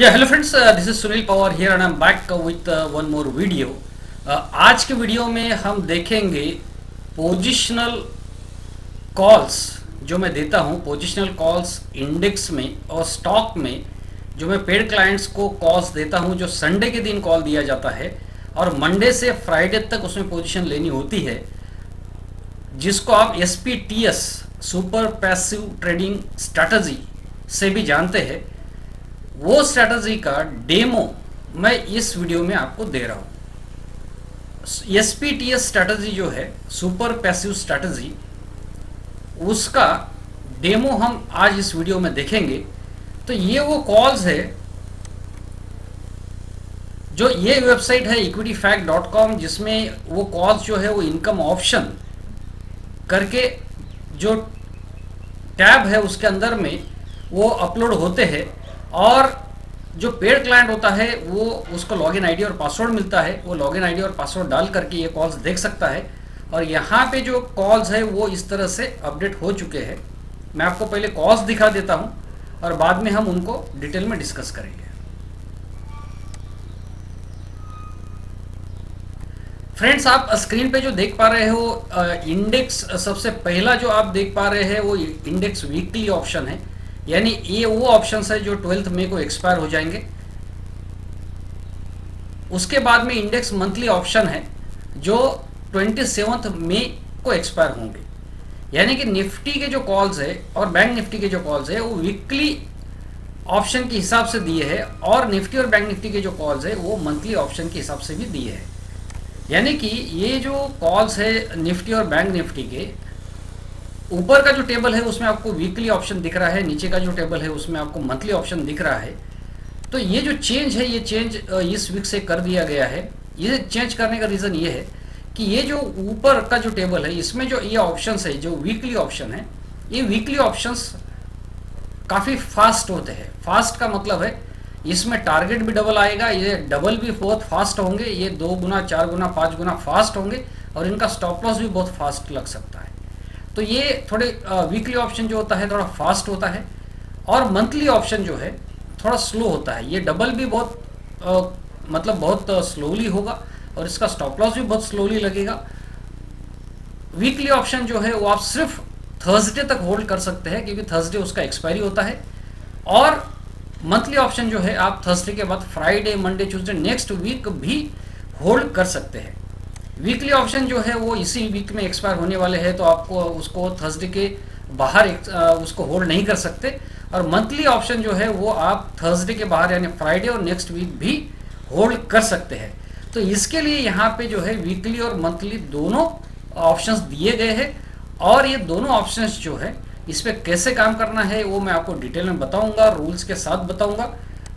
Hello friends, this is Sunil Pawar here and I am back with one more video. आज के video में हम देखेंगे पोजिशनल कॉल्स जो मैं देता हूं, पोजिशनल कॉल्स इंडेक्स में और स्टॉक में जो मैं पेड क्लाइंट्स को कॉल्स देता हूं, जो संडे के दिन कॉल दिया जाता है और मंडे से फ्राइडे तक उसमें पोजीशन लेनी होती है, जिसको आप SPTS super passive trading strategy से भी जानते हैं। वो स्ट्रैटेजी का डेमो मैं इस वीडियो में आपको दे रहा हूं। SPTS स्ट्रैटेजी जो है, सुपर पैसिव स्ट्रैटेजी, उसका डेमो हम आज इस वीडियो में देखेंगे। तो ये वो कॉल्स है, जो ये वेबसाइट है equityfact.com, जिसमें वो कॉल्स जो है वो इनकम ऑप्शन करके जो टैब है उसके अंदर में वो अपलोड होते हैं, और जो पेड क्लाइंट होता है वो उसको लॉगिन आईडी और पासवर्ड मिलता है। वो लॉगिन आईडी और पासवर्ड डाल करके ये कॉल्स देख सकता है। और यहाँ पे जो कॉल्स है वो इस तरह से अपडेट हो चुके हैं। मैं आपको पहले कॉल्स दिखा देता हूँ और बाद में हम उनको डिटेल में डिस्कस करेंगे। फ्रेंड्स, आप स्क्रीन पे जो देख पा रहे हो इंडेक्स, सबसे पहला जो आप देख पा रहे हैं वो इंडेक्स वीकली ऑप्शन है, यानी ये वो ऑप्शंस है जो 12 मई को एक्सपायर हो जाएंगे। उसके बाद में इंडेक्स मंथली ऑप्शन है जो 27 मई को एक्सपायर होंगे। यानी कि निफ्टी के जो कॉल्स है और बैंक निफ्टी के जो कॉल्स है वो वीकली ऑप्शन के हिसाब से दिए हैं, और निफ्टी और बैंक निफ्टी के जो कॉल्स है वो मंथली ऑप्शन के हिसाब से भी दिए हैं। यानी कि ये जो कॉल्स है निफ्टी और बैंक निफ्टी के, ऊपर का जो टेबल है उसमें आपको वीकली ऑप्शन दिख रहा है, नीचे का जो टेबल है उसमें आपको मंथली ऑप्शन दिख रहा है। तो ये जो चेंज है, ये चेंज इस वीक से कर दिया गया है। ये चेंज करने का रीज़न ये है कि ये जो ऊपर का जो टेबल है इसमें जो ये ऑप्शंस है, जो वीकली ऑप्शन है, ये वीकली ऑप्शंस काफ़ी फास्ट होते हैं। फास्ट का मतलब है इसमें टारगेट भी डबल आएगा, ये डबल भी बहुत फास्ट होंगे, ये 2 गुना 4 गुना 5 गुना फास्ट होंगे, और इनका स्टॉप लॉस भी बहुत फास्ट लग सकता है। तो ये थोड़े वीकली ऑप्शन जो होता है थोड़ा फास्ट होता है, और मंथली ऑप्शन जो है थोड़ा स्लो होता है। ये डबल भी बहुत मतलब बहुत स्लोली होगा, और इसका स्टॉप लॉस भी बहुत स्लोली लगेगा। वीकली ऑप्शन जो है वो आप सिर्फ थर्सडे तक होल्ड कर सकते हैं, क्योंकि थर्सडे उसका एक्सपायरी होता है। और मंथली ऑप्शन जो है आप थर्सडे के बाद Friday, Monday, Tuesday, next week भी होल्ड कर सकते हैं। वीकली ऑप्शन जो है वो इसी वीक में एक्सपायर होने वाले हैं, तो आपको उसको थर्सडे के बाहर उसको होल्ड नहीं कर सकते। और मंथली ऑप्शन जो है वो आप थर्सडे के बाहर यानी फ्राइडे और नेक्स्ट वीक भी होल्ड कर सकते हैं। तो इसके लिए यहाँ पे जो है वीकली और मंथली दोनों ऑप्शंस दिए गए हैं, और ये दोनों ऑप्शंस जो है इस पर कैसे काम करना है वो मैं आपको डिटेल में बताऊंगा, रूल्स के साथ बताऊंगा।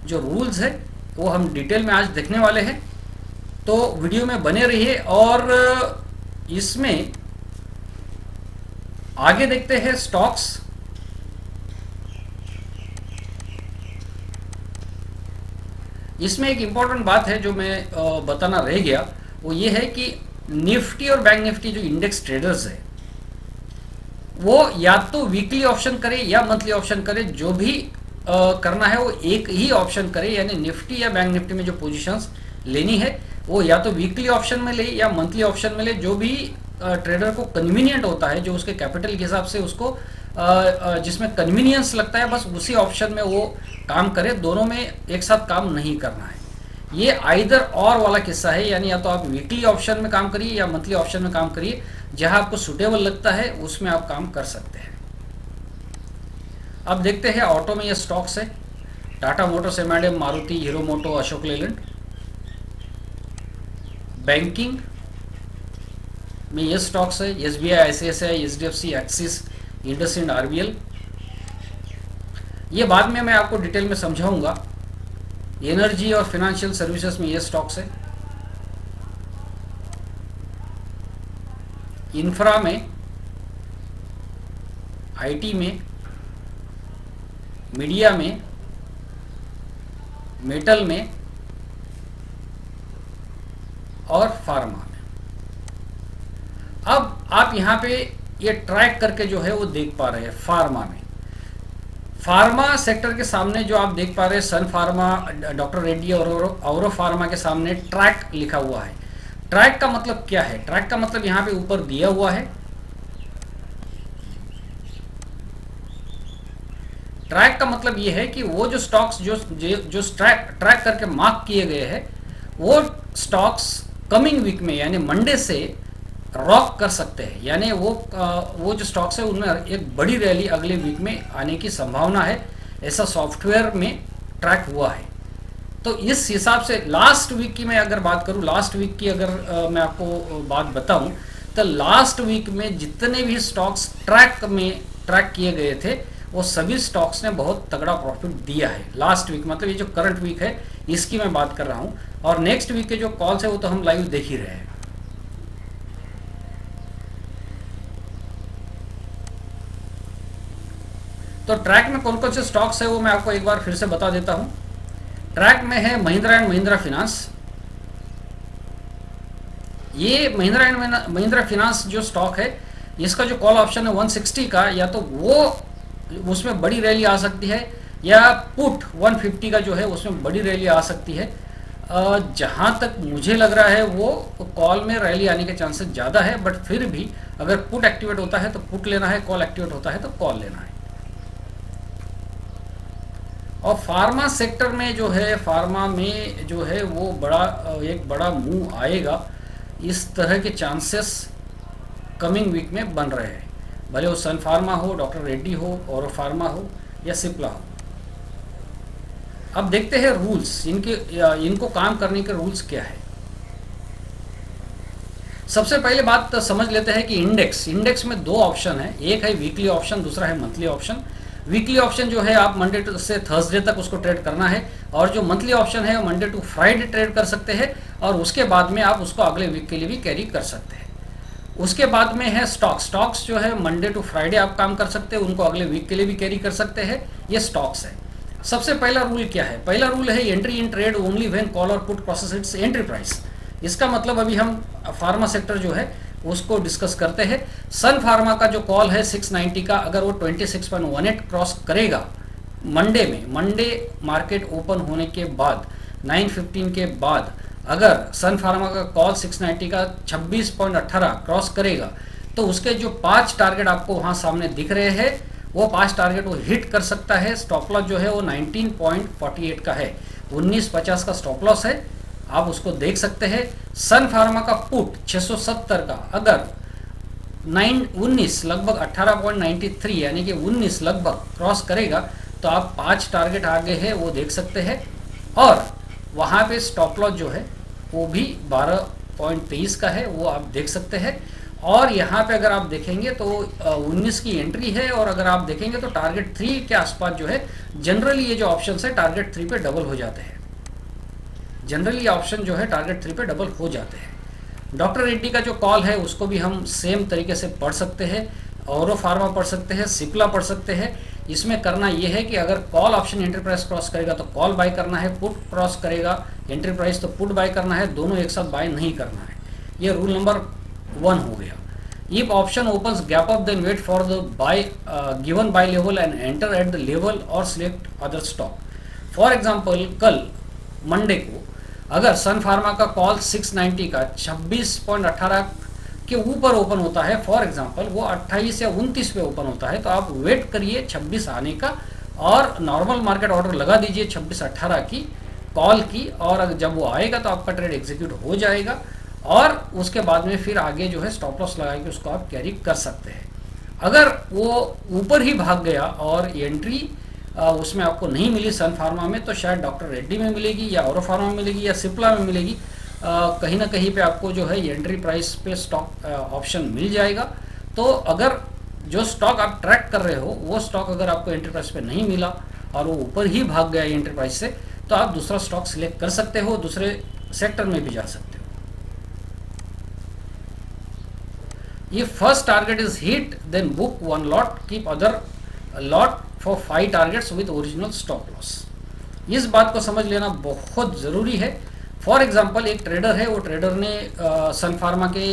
जो रूल्स है वो हम डिटेल में आज देखने वाले हैं, तो वीडियो में बने रहिए। और इसमें आगे देखते हैं स्टॉक्स। इसमें एक इम्पॉर्टेंट बात है जो मैं बताना रह गया, वो ये है कि निफ्टी और बैंक निफ्टी जो इंडेक्स ट्रेडर्स है वो या तो वीकली ऑप्शन करे या मंथली ऑप्शन करे, जो भी करना है वो एक ही ऑप्शन करे। यानी निफ्टी या बैंक निफ्टी में जो पोजीशंस लेनी है वो या तो वीकली ऑप्शन में ले या मंथली ऑप्शन में ले, जो भी ट्रेडर को कन्वीनियंट होता है, जो उसके कैपिटल के हिसाब से उसको जिसमें कन्वीनियंस लगता है, बस उसी ऑप्शन में वो काम करे। दोनों में एक साथ काम नहीं करना है। ये आइदर और वाला किस्सा है, यानी या तो आप वीकली ऑप्शन में काम करिए या मंथली ऑप्शन में काम करिए, जहां आपको सुटेबल लगता है उसमें आप काम कर सकते हैं। अब देखते हैं ऑटो में ये स्टॉक्स है, Tata Motors, M&M, Maruti, Hero Moto, Ashok Leyland. Banking में ये स्टॉक्स है SBI, ICICI, HDFC, Axis, IndusInd, RBL। ये बाद में मैं आपको डिटेल में समझाऊंगा। एनर्जी और फाइनेंशियल सर्विसेज में ये स्टॉक्स है। इंफ्रा में, IT में, मीडिया में, मेटल में और फार्मा में। अब आप यहाँ पे ये ट्रैक करके जो है वो देख पा रहे हैं। फार्मा में, फार्मा सेक्टर के सामने जो आप देख पा रहे हैं सन फार्मा, डॉक्टर रेड्डी और औरो फार्मा के सामने ट्रैक लिखा हुआ है। ट्रैक का मतलब क्या है? ट्रैक का मतलब यहाँ पे ऊपर दिया हुआ है। ट्रैक का मतलब ये है कि वो जो स्टॉक्स जो ट्रैक करके मार्क किए गए हैं वो स्टॉक्स कमिंग वीक में यानी मंडे से रॉक कर सकते हैं, यानी वो जो स्टॉक्स है उनमें एक बड़ी रैली अगले वीक में आने की संभावना है, ऐसा सॉफ्टवेयर में ट्रैक हुआ है। तो इस हिसाब से लास्ट वीक की मैं अगर बात करूं, लास्ट वीक की अगर मैं आपको बात बताऊं तो लास्ट वीक में जितने भी स्टॉक्स ट्रैक किए गए थे वो सभी स्टॉक्स ने बहुत तगड़ा प्रॉफिट दिया है लास्ट वीक, मतलब ये जो करंट वीक है इसकी मैं बात कर रहा हूं। और नेक्स्ट वीक के जो कॉल्स है वो तो हम लाइव देख ही रहे हैं। तो ट्रैक में कौन कौन से स्टॉक्स है वो मैं आपको एक बार फिर से बता देता हूं। ट्रैक में है महिंद्रा एंड महिंद्रा फिनांस। ये महिंद्रा एंड महिंद्रा फिनांस जो स्टॉक है इसका जो कॉल ऑप्शन है 160 का, या तो वो उसमें बड़ी रैली आ सकती है या पुट 150 का जो है उसमें बड़ी रैली आ सकती है। जहां तक मुझे लग रहा है वो कॉल में रैली आने के चांसेस ज़्यादा है, बट फिर भी अगर पुट एक्टिवेट होता है तो पुट लेना है, कॉल एक्टिवेट होता है तो कॉल लेना है। और फार्मा सेक्टर में जो है, फार्मा में जो है वो एक बड़ा मूव आएगा, इस तरह के चांसेस कमिंग वीक में बन रहे हैं, भले वो सन फार्मा हो, डॉक्टर रेड्डी हो, और फार्मा हो या सिप्ला हो। अब देखते हैं रूल्स, इनको काम करने के रूल्स क्या है। सबसे पहले बात समझ लेते हैं कि इंडेक्स में दो ऑप्शन है, एक है वीकली ऑप्शन, दूसरा है मंथली ऑप्शन। वीकली ऑप्शन जो है आप मंडे से थर्सडे तक उसको ट्रेड करना है, और जो मंथली ऑप्शन है वो मंडे टू फ्राइडे ट्रेड कर सकते हैं, और उसके बाद में आप उसको अगले वीक के लिए भी कैरी कर सकते हैं। उसके बाद में है स्टॉक्स जो है मंडे टू फ्राइडे आप काम कर सकते हैं, उनको अगले वीक के लिए भी कैरी कर सकते हैं, ये स्टॉक्स है। सबसे पहला रूल क्या है? पहला रूल है entry in trade only when call और put crosses its entry price. इसका मतलब अभी हम फार्मा सेक्टर जो है उसको डिस्कस करते हैं। सन फार्मा का जो कॉल है 690 का, अगर वो 26.18 क्रॉस करेगा मंडे मार्केट ओपन होने के बाद 9:15 के बाद, अगर सन फार्मा का कॉल 690 का 26.18 क्रॉस करेगा तो उसके जो 5 टारगेट आपको वहां सामने दिख रहे हैं वो 5 टारगेट वो हिट कर सकता है। स्टॉप लॉस जो है वो 19.48 का है, 19.50 का स्टॉप लॉस है, आप उसको देख सकते हैं। सन फार्मा का पुट 670 का अगर 19 लगभग 18.93 यानी कि 19 लगभग क्रॉस करेगा तो आप 5 टारगेट आगे है वो देख सकते हैं, और वहाँ पे स्टॉप लॉस जो है वो भी 12.23 का है, वो आप देख सकते हैं। और यहाँ पे अगर आप देखेंगे तो 19 की एंट्री है, और अगर आप देखेंगे तो टारगेट 3 के आसपास जो है जनरली ये जो ऑप्शन है टारगेट 3 पे डबल हो जाते हैं, जनरली ऑप्शन जो है टारगेट 3 पे डबल हो जाते हैं। डॉक्टर रेड्डी का जो कॉल है उसको भी हम सेम तरीके से पढ़ सकते हैं, औरो फार्मा पढ़ सकते हैं, सिप्ला पढ़ सकते हैं। इसमें करना यह है कि अगर call option entry price cross करेगा तो कॉल बाय करना है, पुट क्रॉस करेगा एंट्री प्राइस तो पुट बाय करना है, दोनों एक साथ बाय नहीं करना है। ये रूल नंबर 1 हो गया। If option opens gap up then wait for the buy given buy level and enter at the level और select other stock. For example कल मंडे को अगर सन फार्मा का कॉल 690 का 26.18 के ऊपर ओपन होता है, फॉर एग्जांपल वो 28 या 29 पे ओपन होता है, तो आप वेट करिए 26 आने का और नॉर्मल मार्केट ऑर्डर लगा दीजिए 26-18 की कॉल की, और अगर जब वो आएगा तो आपका ट्रेड एग्जीक्यूट हो जाएगा, और उसके बाद में फिर आगे जो है स्टॉप लॉस लगा के उसको आप कैरी कर सकते हैं। अगर वो ऊपर ही भाग गया और एंट्री उसमें आपको नहीं मिली सन फार्मा में, तो शायद डॉक्टर रेड्डी में मिलेगी या औरो फार्मा में मिलेगी या सिप्ला में मिलेगी, कहीं ना कहीं पे आपको जो है एंट्री प्राइस पे स्टॉक ऑप्शन मिल जाएगा। तो अगर जो स्टॉक आप ट्रैक कर रहे हो वो स्टॉक अगर आपको एंट्री प्राइस पे नहीं मिला और वो ऊपर ही भाग गया एंट्री प्राइस से, तो आप दूसरा स्टॉक सिलेक्ट कर सकते हो, दूसरे सेक्टर में भी जा सकते हो। If first target is hit, then book one lot, keep other lot for 5 targets with original stop loss. इस बात को समझ लेना बहुत ज़रूरी है। फॉर एग्जांपल एक ट्रेडर है, वो ट्रेडर ने सन फार्मा के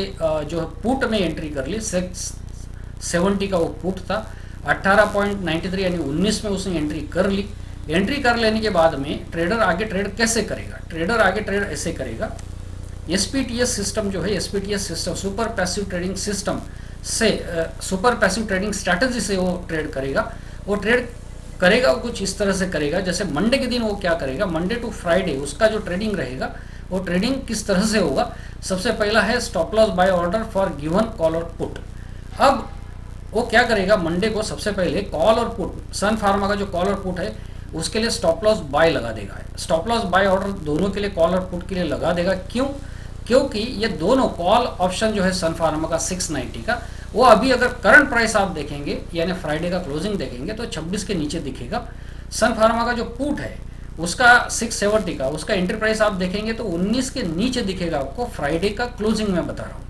जो पुट में एंट्री कर ली, 670 का वो पुट था, 18.93 यानी 19 में उसने एंट्री कर ली। एंट्री कर लेने के बाद में ट्रेडर आगे ट्रेड कैसे करेगा? ट्रेडर आगे ट्रेड ऐसे करेगा, एसपीटीएस सिस्टम जो है, SPTS system super passive trading system से, सुपर पैसिव ट्रेडिंग स्ट्रैटेजी से वो ट्रेड करेगा। वो ट्रेड करेगा कुछ इस तरह से करेगा, जैसे मंडे के दिन वो क्या करेगा, मंडे टू फ्राइडे उसका जो ट्रेडिंग रहेगा वो ट्रेडिंग किस तरह से होगा। सबसे पहला है stop loss by order for given call और पुट। अब वो क्या करेगा, मंडे को सबसे पहले कॉल और पुट, सन फार्मा का जो कॉल और पुट है उसके लिए स्टॉप लॉस बाय लगा देगा। स्टॉप लॉस बाय ऑर्डर दोनों के लिए, कॉल और पुट के लिए लगा देगा। क्यों? क्योंकि ये दोनों कॉल ऑप्शन जो है सन फार्मा का 690 का, वो अभी अगर करंट प्राइस आप देखेंगे यानी फ्राइडे का क्लोजिंग देखेंगे तो 26 के नीचे दिखेगा। सन फार्मा का जो पुट है उसका 670 का, उसका एंट्री प्राइस आप देखेंगे तो 19 के नीचे दिखेगा आपको। फ्राइडे का क्लोजिंग मैं बता रहा हूँ,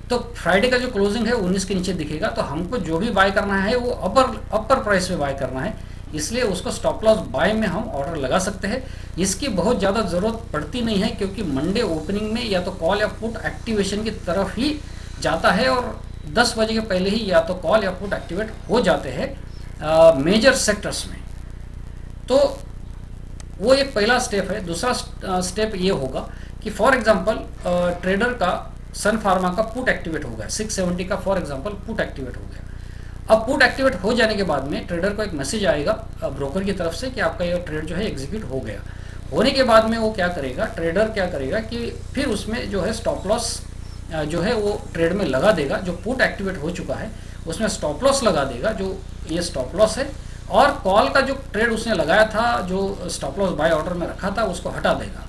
तो फ्राइडे का जो क्लोजिंग है 19 के नीचे दिखेगा। तो हमको जो भी बाय करना है वो अपर प्राइस पे बाय करना है, इसलिए उसको स्टॉप लॉस बाय में हम ऑर्डर लगा सकते हैं। इसकी बहुत ज़्यादा ज़रूरत पड़ती नहीं है, क्योंकि मंडे ओपनिंग में या तो कॉल या पुट एक्टिवेशन की तरफ ही जाता है और 10 बजे के पहले ही या तो कॉल या पुट एक्टिवेट हो जाते हैं मेजर सेक्टर्स में। तो वो एक पहला स्टेप है। दूसरा स्टेप ये होगा कि फॉर एग्जांपल ट्रेडर का सन फार्मा का पुट एक्टिवेट हो गया, 670 का फॉर एग्जांपल पुट एक्टिवेट हो गया। अब पुट एक्टिवेट हो जाने के बाद में ट्रेडर को एक मैसेज आएगा ब्रोकर की तरफ से कि आपका ये ट्रेड जो है एग्जीक्यूट हो गया। होने के बाद में वो क्या करेगा, ट्रेडर क्या करेगा कि फिर उसमें जो है स्टॉप लॉस जो है वो ट्रेड में लगा देगा। जो पुट एक्टिवेट हो चुका है उसमें स्टॉप लॉस लगा देगा, जो ये स्टॉप लॉस है, और कॉल का जो ट्रेड उसने लगाया था, जो स्टॉप लॉस बाय ऑर्डर में रखा था, उसको हटा देगा।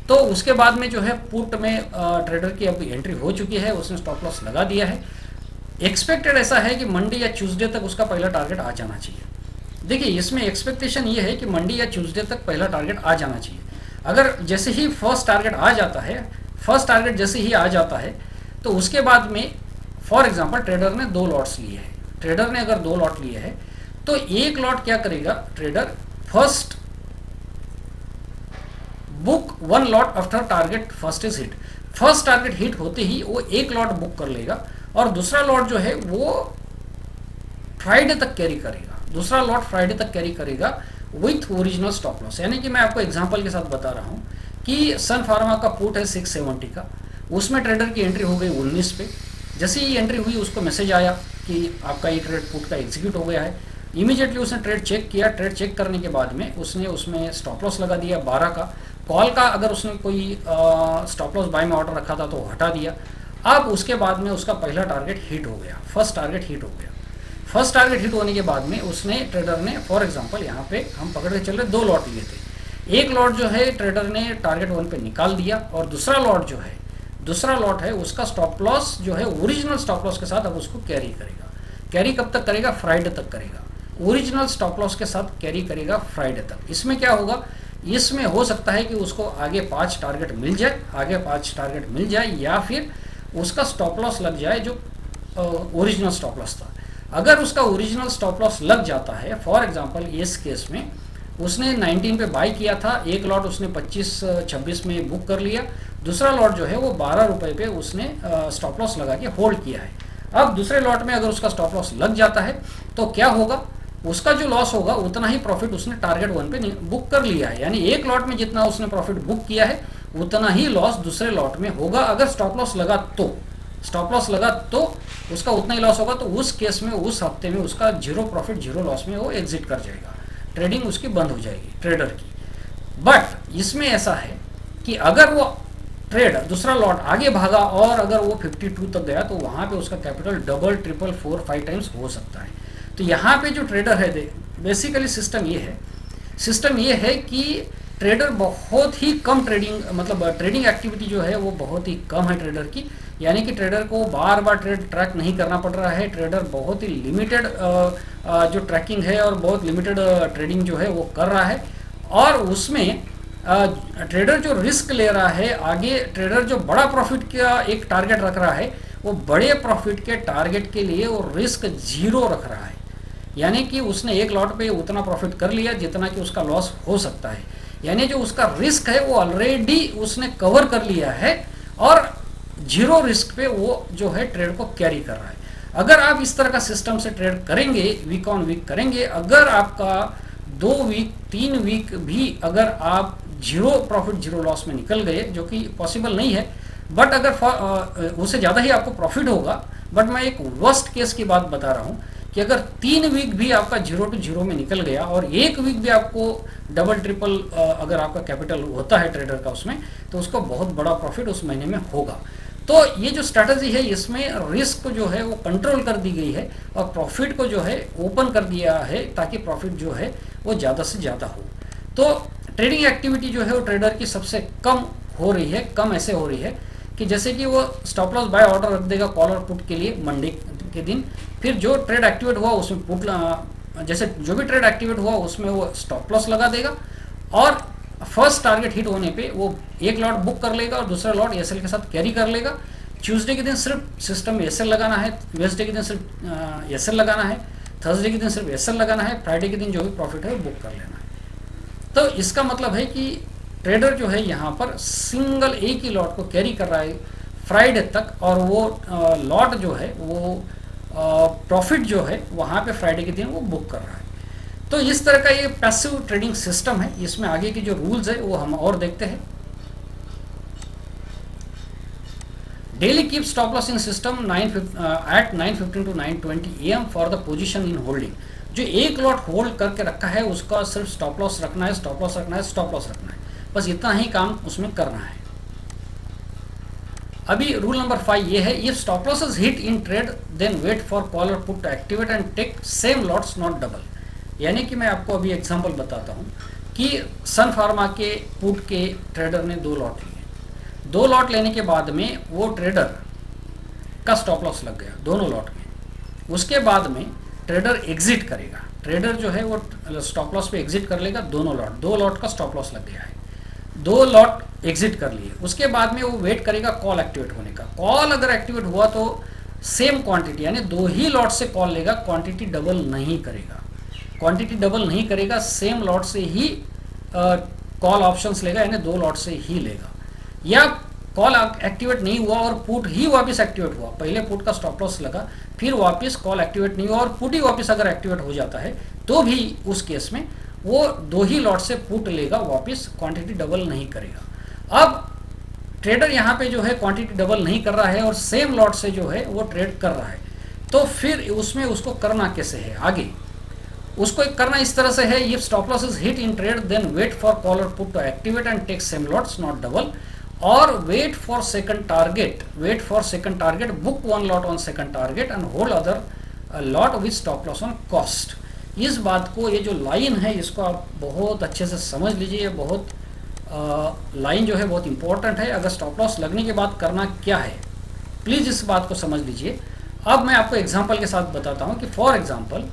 तो उसके बाद में जो है पुट में ट्रेडर की अभी एंट्री हो चुकी है, उसने स्टॉप लॉस लगा दिया है। एक्सपेक्टेड ऐसा है कि मंडे या ट्यूसडे तक उसका पहला टारगेट आ जाना चाहिए। देखिए इसमें एक्सपेक्टेशन ये है कि मंडे या ट्यूसडे तक पहला टारगेट आ जाना चाहिए। अगर जैसे ही फर्स्ट टारगेट आ जाता है, फर्स्ट टारगेट जैसे ही आ जाता है तो उसके बाद में फॉर एग्जांपल ट्रेडर ने 2 लॉट्स लिए हैं, ट्रेडर ने अगर 2 लॉट लिए हैं तो एक लॉट क्या करेगा, trader first book 1 lot after target first is hit. First target hit होते ही वो एक लॉट बुक कर लेगा और दूसरा लॉट जो है वो फ्राइडे तक कैरी करेगा। दूसरा लॉट फ्राइडे तक कैरी करेगा विथ ओरिजिनल स्टॉप लॉस। यानी कि मैं आपको एग्जांपल के साथ बता रहा हूं कि सन फार्मा का पुट है 670 का, उसमें ट्रेडर की एंट्री हो गई 19 पे। जैसे ही एंट्री हुई उसको मैसेज आया कि आपका ये ट्रेड पुट का एग्जीक्यूट हो गया है। इमीडिएटली उसने ट्रेड चेक किया, ट्रेड चेक करने के बाद में उसने उसमें स्टॉप लॉस लगा दिया 12 का। कॉल का अगर उसने कोई स्टॉप लॉस बाय में ऑर्डर रखा था तो वो हटा दिया। अब उसके बाद में उसका पहला टारगेट हिट हो गया, फर्स्ट टारगेट हिट हो गया। फर्स्ट टारगेट हिट होने के बाद में उसने, ट्रेडर ने फॉर एग्जांपल यहाँ पे हम पकड़ के चल रहे 2 लॉट लिए थे। एक लॉट जो है ट्रेडर ने टारगेट 1 पे निकाल दिया और दूसरा लॉट जो है, दूसरा लॉट है उसका स्टॉप लॉस जो है ओरिजिनल स्टॉप लॉस के साथ अब उसको कैरी करेगा। कैरी कब तक करेगा? फ्राइडे तक करेगा। ओरिजिनल स्टॉप लॉस के साथ कैरी करेगा फ्राइडे तक। इसमें क्या होगा, इसमें हो सकता है कि उसको आगे 5 टारगेट मिल जाए, आगे 5 टारगेट मिल जाए, या फिर उसका स्टॉप लॉस लग जाए जो ओरिजिनल स्टॉप लॉस था। अगर उसका ओरिजिनल स्टॉप लॉस लग जाता है, फॉर एग्जांपल इस केस में उसने 19 पे बाई किया था, एक लॉट उसने 25-26 में बुक कर लिया, दूसरा लॉट जो है वो 12 रुपये पे उसने स्टॉप लॉस लगा के होल्ड किया है। अब दूसरे लॉट में अगर उसका स्टॉप लॉस लग जाता है तो क्या होगा, उसका जो लॉस होगा उतना ही प्रॉफिट उसने टारगेट 1 पे बुक कर लिया है। यानी एक लॉट में जितना उसने प्रॉफिट बुक किया है उतना ही लॉस दूसरे लॉट में होगा। अगर स्टॉप लॉस लगा तो, स्टॉप लॉस लगा तो उसका उतना ही लॉस होगा। तो उस केस में उस हफ्ते में उसका 0 प्रॉफिट 0 लॉस में वो एग्जिट कर जाएगा, ट्रेडिंग उसकी बंद हो जाएगी ट्रेडर की। बट इसमें ऐसा है कि अगर वो ट्रेडर दूसरा लॉट आगे भागा और अगर वो 52 तक गया तो वहाँ पे उसका कैपिटल डबल, ट्रिपल, 4, 5 टाइम्स हो सकता है। तो यहाँ पे जो ट्रेडर है, बेसिकली सिस्टम ये है कि ट्रेडर बहुत ही कम ट्रेडिंग, मतलब ट्रेडिंग एक्टिविटी जो है वो बहुत ही कम है ट्रेडर की। यानी कि ट्रेडर को बार बार ट्रैक नहीं करना पड़ रहा है। ट्रेडर बहुत ही लिमिटेड जो ट्रैकिंग है और बहुत लिमिटेड ट्रेडिंग जो है वो कर रहा है। और उसमें ट्रेडर जो रिस्क ले रहा है, आगे ट्रेडर जो बड़ा प्रॉफिट का एक टारगेट रख रहा है, वो बड़े प्रॉफिट के टारगेट के लिए वो रिस्क 0 रख रहा है। यानी कि उसने एक लॉट पे उतना प्रॉफिट कर लिया जितना कि उसका लॉस हो सकता है। यानी जो उसका रिस्क है वो ऑलरेडी उसने कवर कर लिया है और 0 रिस्क पे वो जो है ट्रेड को कैरी कर रहा है। अगर आप इस तरह का सिस्टम से ट्रेड करेंगे, वीक ऑन वीक करेंगे, अगर आपका 2 वीक 3 वीक भी अगर आप जीरो प्रॉफिट जीरो लॉस में निकल गए, जो कि पॉसिबल नहीं है, बट अगर उससे ज़्यादा ही आपको प्रॉफिट होगा, बट मैं एक वर्स्ट केस की बात बता रहा हूँ कि अगर 3 वीक भी आपका 0 to 0 में निकल गया और 1 वीक भी आपको डबल ट्रिपल अगर आपका कैपिटल होता है ट्रेडर का उसमें, तो उसको बहुत बड़ा प्रॉफिट उस महीने में होगा। तो ये जो स्ट्रैटेजी है इसमें रिस्क को जो है वो कंट्रोल कर दी गई है और प्रॉफिट को जो है ओपन कर दिया है ताकि प्रॉफिट जो है वो ज़्यादा से ज़्यादा हो। तो ट्रेडिंग एक्टिविटी जो है वो ट्रेडर की सबसे कम हो रही है। कम ऐसे हो रही है कि जैसे कि वो स्टॉप लॉस बाय ऑर्डर रख देगा कॉल और पुट के लिए मंडे के दिन, फिर जो ट्रेड एक्टिवेट हुआ उसमें पुट, जैसे जो भी ट्रेड एक्टिवेट हुआ उसमें वो स्टॉप लॉस लगा देगा और फर्स्ट टारगेट हिट होने पे वो एक लॉट बुक कर लेगा और दूसरा लॉट एसएल के साथ कैरी कर लेगा। ट्यूसडे के दिन सिर्फ सिस्टम में एसएल लगाना है, वेडनेसडे के दिन सिर्फ एसएल लगाना है, थर्सडे के दिन सिर्फ एसएल लगाना है, फ्राइडे के दिन जो भी प्रॉफिट है वो बुक कर लेना है। तो इसका मतलब है कि ट्रेडर जो है यहाँ पर सिंगल एक ही लॉट को कैरी कर रहा है फ्राइडे तक और वो लॉट जो है वो प्रॉफिट जो है वहाँ पे फ्राइडे के दिन वो बुक कर रहा है। तो इस तरह का ये पैसिव ट्रेडिंग सिस्टम है। इसमें आगे की जो रूल्स है वो हम और देखते हैं। Daily keep stop loss in system at 9:15 to 9:20 AM for the position in holding. जो एक लॉट होल्ड करके रखा है उसका सिर्फ स्टॉप लॉस रखना है, स्टॉप लॉस रखना है, स्टॉप लॉस रखना है, बस इतना ही काम उसमें करना है। अभी रूल नंबर 5 ये है, if stop loss is hit in trade then wait for call और put to activate and take same lots not double. यानी कि मैं आपको अभी एग्जांपल बताता हूँ कि सन फार्मा के पुट के ट्रेडर ने 2 लॉट लिए। 2 लॉट लेने के बाद में वो ट्रेडर का स्टॉप लॉस लग गया दोनों लॉट में। उसके बाद में ट्रेडर एग्जिट करेगा, ट्रेडर जो है वो स्टॉप लॉस पे एग्जिट कर लेगा। 2 लॉट का स्टॉप लॉस लग गया है, 2 लॉट एग्जिट कर लिए। उसके बाद में वो वेट करेगा कॉल एक्टिवेट होने का। कॉल अगर एक्टिवेट हुआ तो सेम क्वांटिटी यानी 2 ही लॉट से कॉल लेगा, क्वांटिटी डबल नहीं करेगा। क्वांटिटी डबल नहीं करेगा, सेम लॉट से ही कॉल ऑप्शंस लेगा यानी 2 लॉट से ही लेगा। या कॉल एक्टिवेट नहीं हुआ और पुट ही वापस एक्टिवेट हुआ, पहले पुट का स्टॉप लॉस लगा फिर वापस कॉल एक्टिवेट नहीं हुआ और पुट ही वापस अगर एक्टिवेट हो जाता है तो भी उस केस में वो 2 ही लॉट से पुट लेगा वापस, क्वांटिटी डबल नहीं करेगा। अब ट्रेडर यहाँ पे जो है क्वांटिटी डबल नहीं कर रहा है और सेम लॉट से जो है वो ट्रेड कर रहा है। तो फिर उसमें उसको करना कैसे है आगे? उसको करना इस तरह से है, if stop loss is hit in trade then wait for call और put to activate and take same lots not double और wait for second target, book 1 lot on second target and hold other lot with stop loss on cost. इस बात को, ये जो line है इसको आप बहुत अच्छे से समझ लीजिए। बहुत लाइन जो है बहुत इंपॉर्टेंट है। अगर स्टॉप लॉस लगने के बाद करना क्या है प्लीज़ इस बात को समझ लीजिए। अब मैं आपको एग्जांपल के साथ बताता हूं कि फॉर एग्जांपल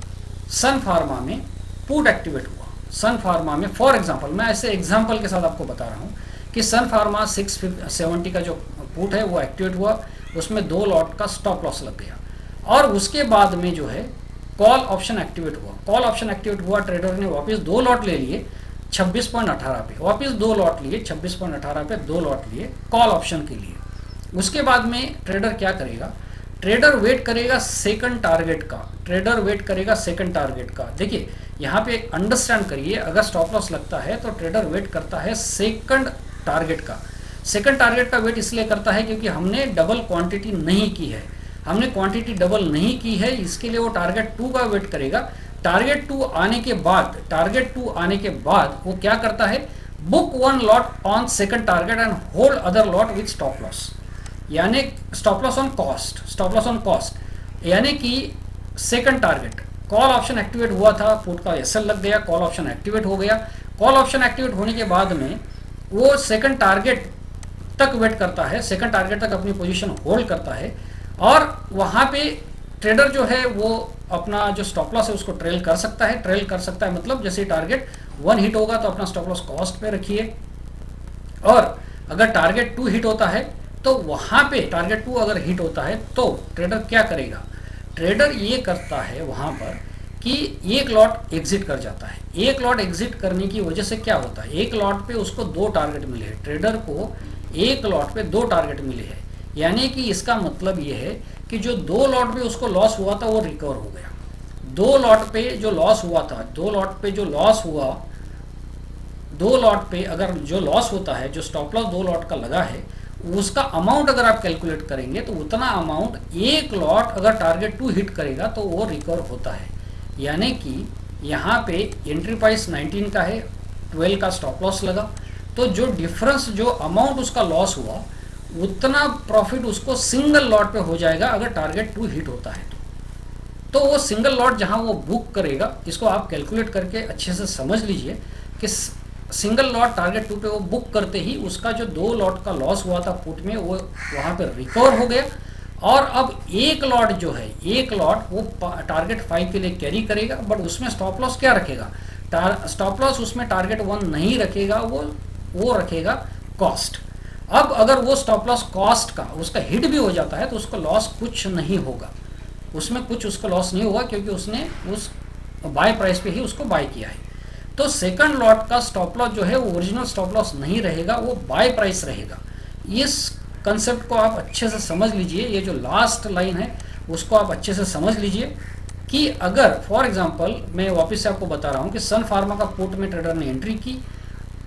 सन फार्मा में पुट एक्टिवेट हुआ। सन फार्मा में फॉर एग्जांपल मैं ऐसे एग्जांपल के साथ आपको बता रहा हूं कि सन फार्मा 670 का जो पुट है वो एक्टिवेट हुआ, उसमें 2 लॉट का स्टॉप लॉस लग गया और उसके बाद में जो है कॉल ऑप्शन एक्टिवेट हुआ। कॉल ऑप्शन एक्टिवेट हुआ, ट्रेडर ने वापस 2 लॉट ले लिए 26.18 पे, वापस 2 लॉट लिए 26.18 पे, 2 लॉट लिए कॉल ऑप्शन के लिए। उसके बाद में ट्रेडर क्या करेगा? ट्रेडर वेट करेगा सेकंड टारगेट का। देखिए यहाँ पे अंडरस्टैंड करिए, अगर स्टॉप लॉस लगता है तो ट्रेडर वेट करता है सेकंड टारगेट का। सेकंड टारगेट का वेट इसलिए करता है क्योंकि हमने डबल क्वांटिटी नहीं की है, इसके लिए वो टारगेट 2 का वेट करेगा। टारगेट 2 आने के बाद वो क्या करता है? Book 1 lot on second target and hold other lot with stop loss, यानी स्टॉप लॉस ऑन कॉस्ट। यानी कि second target call option activate हुआ था, पुट का एसएल लग गया, कॉल ऑप्शन एक्टिवेट हो गया। कॉल ऑप्शन एक्टिवेट होने के बाद में वो सेकंड टारगेट तक वेट करता है, सेकंड टारगेट तक अपनी पोजीशन होल्ड करता है और वहाँ पे ट्रेडर जो है वो अपना जो स्टॉप लॉस है उसको ट्रेल कर सकता है। मतलब जैसे टारगेट 1 हिट होगा तो अपना स्टॉप लॉस कॉस्ट पे रखिए और अगर टारगेट 2 हिट होता है तो वहाँ पे टारगेट 2 अगर हिट होता है तो ट्रेडर क्या करेगा? ट्रेडर ये करता है वहाँ पर कि 1 लॉट एग्जिट कर जाता है। 1 लॉट एग्जिट करने की वजह से क्या होता है? 1 लॉट पे उसको 2 टारगेट मिले हैं, ट्रेडर को 1 लॉट पे 2 टारगेट मिले हैं। यानी कि इसका मतलब ये है कि जो 2 लॉट पे उसको लॉस हुआ था वो रिकवर हो गया। 2 लॉट पे जो लॉस हुआ था, 2 लॉट पे जो लॉस हुआ, 2 लॉट पे अगर जो लॉस होता है, जो स्टॉप लॉस 2 लॉट का लगा है, उसका अमाउंट अगर आप कैलकुलेट करेंगे तो उतना अमाउंट एक लॉट अगर टारगेट 2 हिट करेगा तो वो रिकवर होता है। यानी कि यहाँ पे एंट्री प्राइस 19 का है, 12 का स्टॉप लॉस लगा, तो जो डिफरेंस, जो अमाउंट उसका लॉस हुआ, उतना प्रॉफिट उसको सिंगल लॉट पे हो जाएगा अगर टारगेट 2 हिट होता है तो वो सिंगल लॉट जहां वो बुक करेगा, इसको आप कैलकुलेट करके अच्छे से समझ लीजिए कि सिंगल लॉट टारगेट 2 पे वो बुक करते ही उसका जो 2 लॉट का लॉस हुआ था पुट में वो वहां पे रिकवर हो गया। और अब एक लॉट जो है, एक लॉट वो टारगेट 5 के लिए कैरी करेगा, बट उसमें स्टॉप लॉस क्या रखेगा? स्टॉप लॉस उसमें टारगेट 1 नहीं रखेगा, वो रखेगा कॉस्ट। अब अगर वो स्टॉप लॉस कॉस्ट का उसका हिट भी हो जाता है तो उसका लॉस कुछ नहीं होगा, उसमें कुछ उसका लॉस नहीं होगा, क्योंकि उसने उस बाय प्राइस पे ही उसको बाय किया है। तो सेकंड लॉट का स्टॉप लॉस जो है वो ओरिजिनल स्टॉप लॉस नहीं रहेगा, वो बाय प्राइस रहेगा। इस कंसेप्ट को आप अच्छे से समझ लीजिए। ये जो लास्ट लाइन है उसको आप अच्छे से समझ लीजिए कि अगर फॉर एग्जांपल मैं वापस से आपको बता रहा हूँ कि सन फार्मा का पुट में ट्रेडर ने एंट्री की,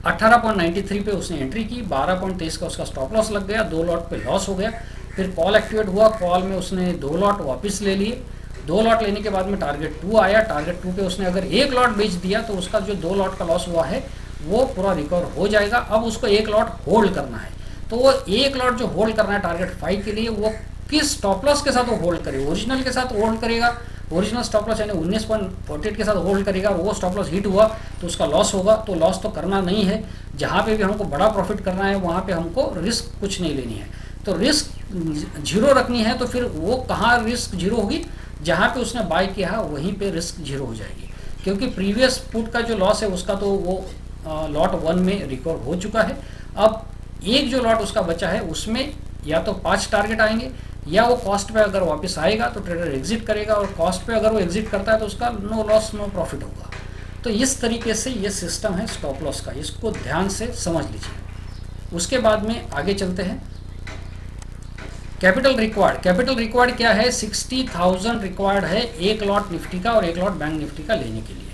18.93 पे उसने एंट्री की, 12.23 का उसका स्टॉप लॉस लग गया, 2 लॉट पे लॉस हो गया। फिर कॉल एक्टिवेट हुआ, कॉल में उसने 2 लॉट वापस ले लिए, 2 लॉट लेने के बाद में टारगेट 2 आया, टारगेट 2 पे उसने अगर 1 लॉट बेच दिया तो उसका जो 2 लॉट का लॉस हुआ है वो पूरा रिकवर हो जाएगा। अब उसको 1 लॉट होल्ड करना है, तो वो 1 लॉट जो होल्ड करना है टारगेट 5 के लिए, वो किस स्टॉप लॉस के साथ वो होल्ड करेगा? ओरिजिनल के साथ होल्ड करेगा, ओरिजिनल स्टॉप लॉस यानी 19.48 के साथ होल्ड करेगा, और वो स्टॉप लॉस हिट हुआ तो उसका लॉस होगा। तो लॉस तो करना नहीं है, जहाँ पे भी हमको बड़ा प्रॉफिट करना है वहाँ पे हमको रिस्क कुछ नहीं लेनी है। तो रिस्क 0 रखनी है, तो फिर वो कहाँ रिस्क 0 होगी? जहाँ पे उसने बाय किया है वहीं पे रिस्क 0 हो जाएगी, क्योंकि प्रीवियस पुट का जो लॉस है उसका तो वो लॉट 1 में रिकवर हो चुका है। अब एक जो लॉट उसका बचा है उसमें या तो 5 टारगेट आएंगे, या वो कॉस्ट पे अगर वापस आएगा तो ट्रेडर एग्जिट करेगा, और कॉस्ट पे अगर वो एग्जिट करता है तो उसका नो लॉस नो प्रॉफिट होगा। तो इस तरीके से ये सिस्टम है स्टॉप लॉस का, इसको ध्यान से समझ लीजिए। उसके बाद में आगे चलते हैं। कैपिटल रिक्वायर्ड क्या है? 60,000 रिक्वायर्ड है एक लॉट निफ्टी का और एक लॉट बैंक निफ्टी का लेने के लिए।